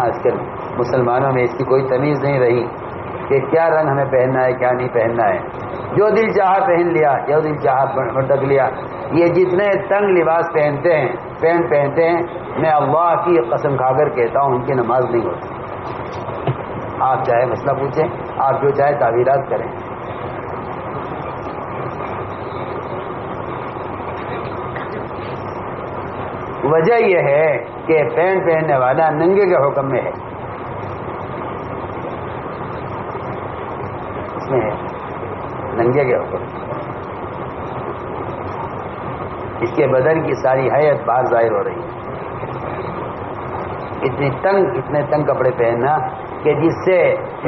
آج کل مسلمانوں میں اس کی کوئی تمیز نہیں رہی کہ کیا رنگ ہمیں پہننا ہے کیا نہیں پہننا ہے. جو دل چاہا پہن لیا، جو دل چاہا بٹک لیا. یہ جتنے تنگ لباس پہنتے ہیں، پینٹ پہنتے ہیں، میں اللہ کی قسم کھا کر کہتا ہوں ان کی نماز نہیں ہوتی. آپ چاہے مسئلہ پوچھیں، آپ جو چاہے تعبیرات کریں. وجہ یہ ہے کہ پینٹ پہننے والا ننگے کے حکم میں ہے. اس میں ہے ننگے کے حکم. اس کے بدن کی ساری حیت باہر ظاہر ہو رہی ہے. اتنے تنگ کپڑے پہننا کہ جس سے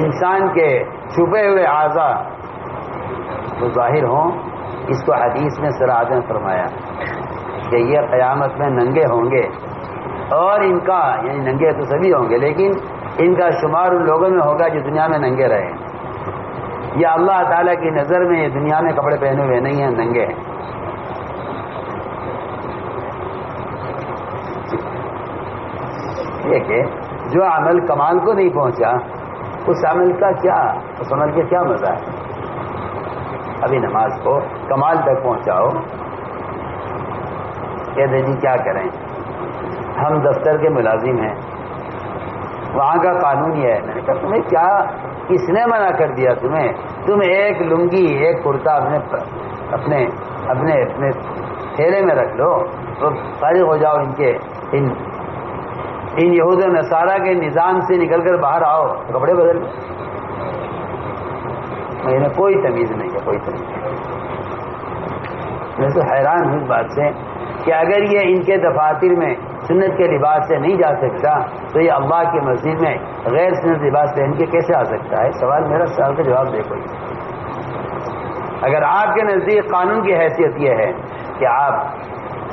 انسان کے چھپے ہوئے اعضاء تو ظاہر ہوں. اس کو حدیث میں صراحت میں فرمایا کہ یہ قیامت میں ننگے ہوں گے، اور ان کا یعنی ننگے تو سبھی ہوں گے لیکن ان کا شمار ان لوگوں میں ہوگا جو دنیا میں ننگے رہے. یا اللہ تعالیٰ کی نظر میں یہ دنیا میں کپڑے پہنے ہوئے نہیں ہیں، ننگے ہیں. یہ کہ جو عمل کمال کو نہیں پہنچا اس عمل کا کیا، اس عمل کے کیا مزہ ہے. ابھی نماز کو کمال تک پہنچاؤ. کہتے جی کیا کریں، ہم دفتر کے ملازم ہیں، وہاں کا قانون یہ ہے. میں نے کہا تمہیں کیا، کس نے منع کر دیا تمہیں؟ تم ایک لنگی ایک کرتا اپنے تھیلے میں رکھ لو، تو فارغ ہو جاؤ ان یہود و نصارہ کے نظام سے نکل کر باہر آؤ، کپڑے بدل لو. میں کوئی تمیز نہیں ہے، کوئی تمیز نہیں. میں تو حیران ہوں اس بات سے کہ اگر یہ ان کے دفاتر میں سنت کے لباس سے نہیں جا سکتا تو یہ اللہ کی مسجد میں غیر سنت لباس پہن کے کیسے آ سکتا ہے؟ سوال میرا، سوال کا جواب دے کوئی. اگر آپ کے نزدیک قانون کی حیثیت یہ ہے کہ آپ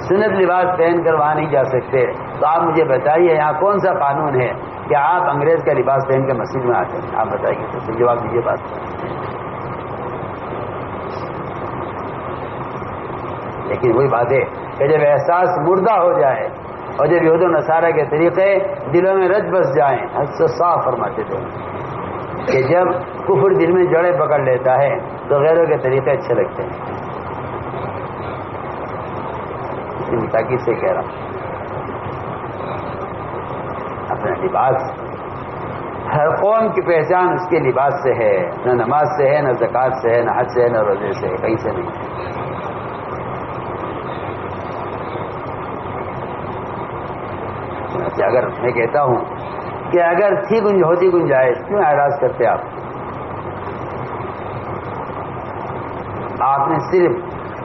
سنت لباس پہن کر وہاں نہیں جا سکتے تو آپ مجھے بتائیے یہاں کون سا قانون ہے کہ آپ انگریز کا لباس پہن کے مسجد میں آتے ہیں؟ آپ بتائیے، تو پھر جواب دیجیے بات. لیکن وہی بات ہے کہ جب احساس مردہ ہو جائے اور جب یہود و نصارہ کے طریقے دلوں میں رچ بس جائیں، حضرت صاف فرماتے تھے کہ جب کفر دل میں جڑیں پکڑ لیتا ہے تو غیروں کے طریقے اچھے لگتے ہیں. اسی تاکید سے کہہ رہا ہوں، اپنا لباس، ہر قوم کی پہچان اس کے لباس سے ہے. نہ نماز سے ہے، نہ زکوٰۃ سے ہے، نہ حج سے ہے، نہ روزے سے ہے، کہیں سے نہیں. اگر میں کہتا ہوں کہ اگر ہوتی گنجائش، کیوں اعراض کرتے آپ؟ آپ نے صرف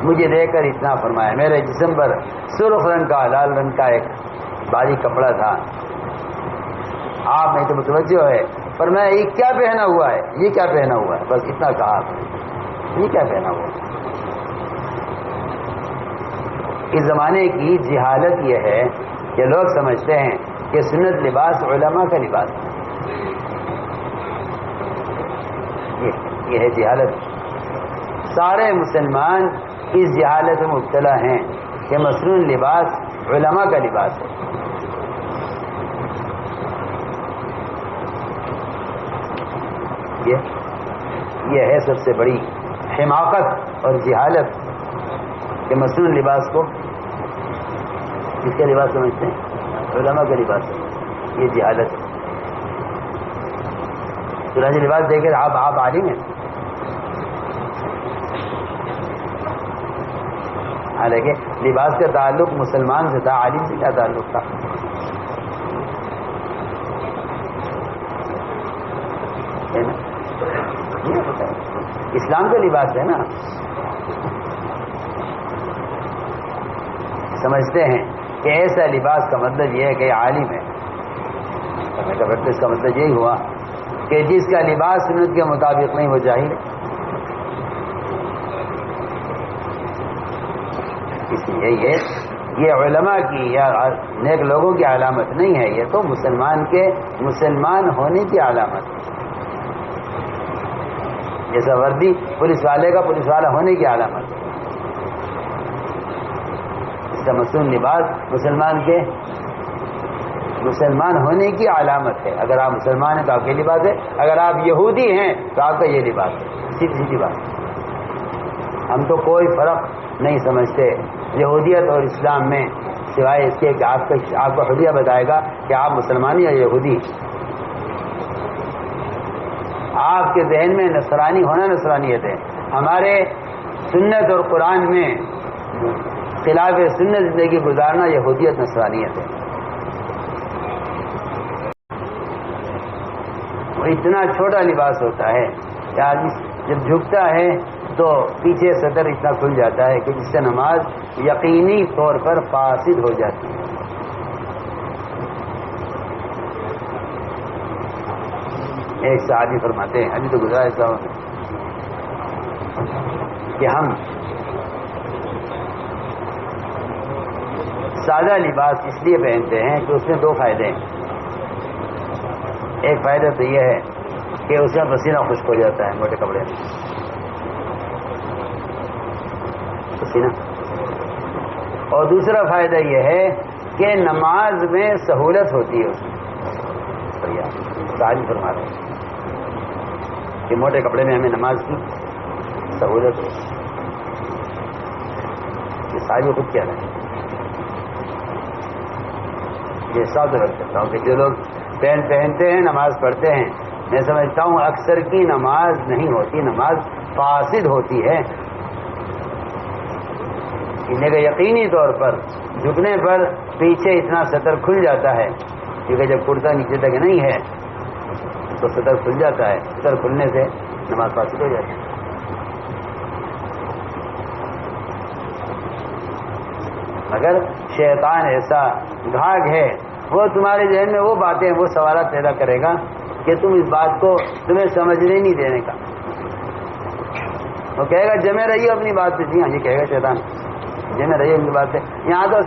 مجھے دے کر اتنا فرمایا. میرے جسم پر سرخ رنگ کا، لال رنگ کا ایک باریک کپڑا تھا. آپ میں تو متوجہ ہے، پر میں یہ کیا پہنا ہوا ہے، یہ کیا پہنا ہوا ہے، بس اتنا کہا آپ نے. یہ کیا پہنا ہوا ہے؟ اس زمانے کی جہالت یہ ہے کہ لوگ سمجھتے ہیں کہ سنت لباس علماء کا لباس ہے. یہ ہے جہالت. سارے مسلمان اس جہالت میں مبتلا ہیں کہ مصنون لباس علماء کا لباس ہے. یہ ہے سب سے بڑی حماقت اور جہالت کہ مصنون لباس کو کس کا لباس سمجھتے ہیں؟ علماء کا لباس ہے. یہ جہالت ہے. چنانچہ لباس دیکھ کر آپ عالم ہیں، حالانکہ لباس کا تعلق مسلمان سے تھا، عالم سے کیا تعلق تھا؟ اسلام کا لباس ہے نا. سمجھتے ہیں کہ ایسا لباس کا مطلب یہ ہے کہ عالم ہے. اس کا مطلب یہی ہوا کہ جس کا لباس سنت کے مطابق نہیں وہ جاہل ہے. اس لیے یہ علماء کی یا نیک لوگوں کی علامت نہیں ہے، یہ تو مسلمان ہونے کی علامت ہے. جیسا وردی پولیس والے کا پولیس والا ہونے کی علامت ہے، اس کا مصنون لباس مسلمان کے مسلمان ہونے کی علامت ہے. اگر آپ مسلمان ہیں تو آپ کے لباس ہے, اگر آپ یہودی ہیں تو آپ کا یہ لباس ہے. سیدھی سیدھی بات. ہم تو کوئی فرق نہیں سمجھتے یہودیت اور اسلام میں, سوائے اس کے کہ آپ کو حلیہ بتائے گا کہ آپ مسلمان یا یہودی. آپ کے ذہن میں نصرانی ہونا نصرانیت ہے. ہمارے سنت اور قرآن میں خلاف سنت زندگی گزارنا یہودیت نصرانیت ہے. وہ اتنا چھوٹا لباس ہوتا ہے کہ آدمی جب جھکتا ہے تو پیچھے صدر اتنا کھل جاتا ہے کہ جس سے نماز یقینی طور پر فاسد ہو جاتی ہے. ایک صحابی فرماتے ہیں, ابھی تو گزارا صاحب, کہ ہم سادہ لباس اس لیے پہنتے ہیں کہ اس میں دو فائدے ہیں. ایک فائدہ تو یہ ہے کہ اس میں پسینہ خشک ہو جاتا ہے موٹے کپڑے میں, پسینہ. اور دوسرا فائدہ یہ ہے کہ نماز میں سہولت ہوتی ہے اس میں. صحابی فرما رہے ہیں کہ موٹے کپڑے میں ہمیں نماز کی سہولت ہے. یہ صحابی خود کیا رہے ہیں. یہ ساتھ رکھ سکتا ہوں کہ جو لوگ پینٹ پہنتے ہیں نماز پڑھتے ہیں, میں سمجھتا ہوں اکثر کی نماز نہیں ہوتی, نماز فاسد ہوتی ہے. انہیں کہ یقینی طور پر جھکنے پر پیچھے اتنا سطر کھل جاتا ہے, کیونکہ جب کرتا نیچے تک نہیں ہے تو سطر کھل جاتا ہے. سطر کھلنے سے نماز فاسد ہو جاتی ہے. مگر شیطان ایسا گھاگ ہے, وہ تمہارے ذہن میں وہ باتیں, وہ سوالات پیدا کرے گا کہ تم اس بات کو تمہیں سمجھنے نہیں دینے کا. وہ کہے گا جمے رہیے اپنی بات پہ. جی ہاں, یہ کہے گا شیطان, جمے رہیے ان کی بات پہ. یہاں تو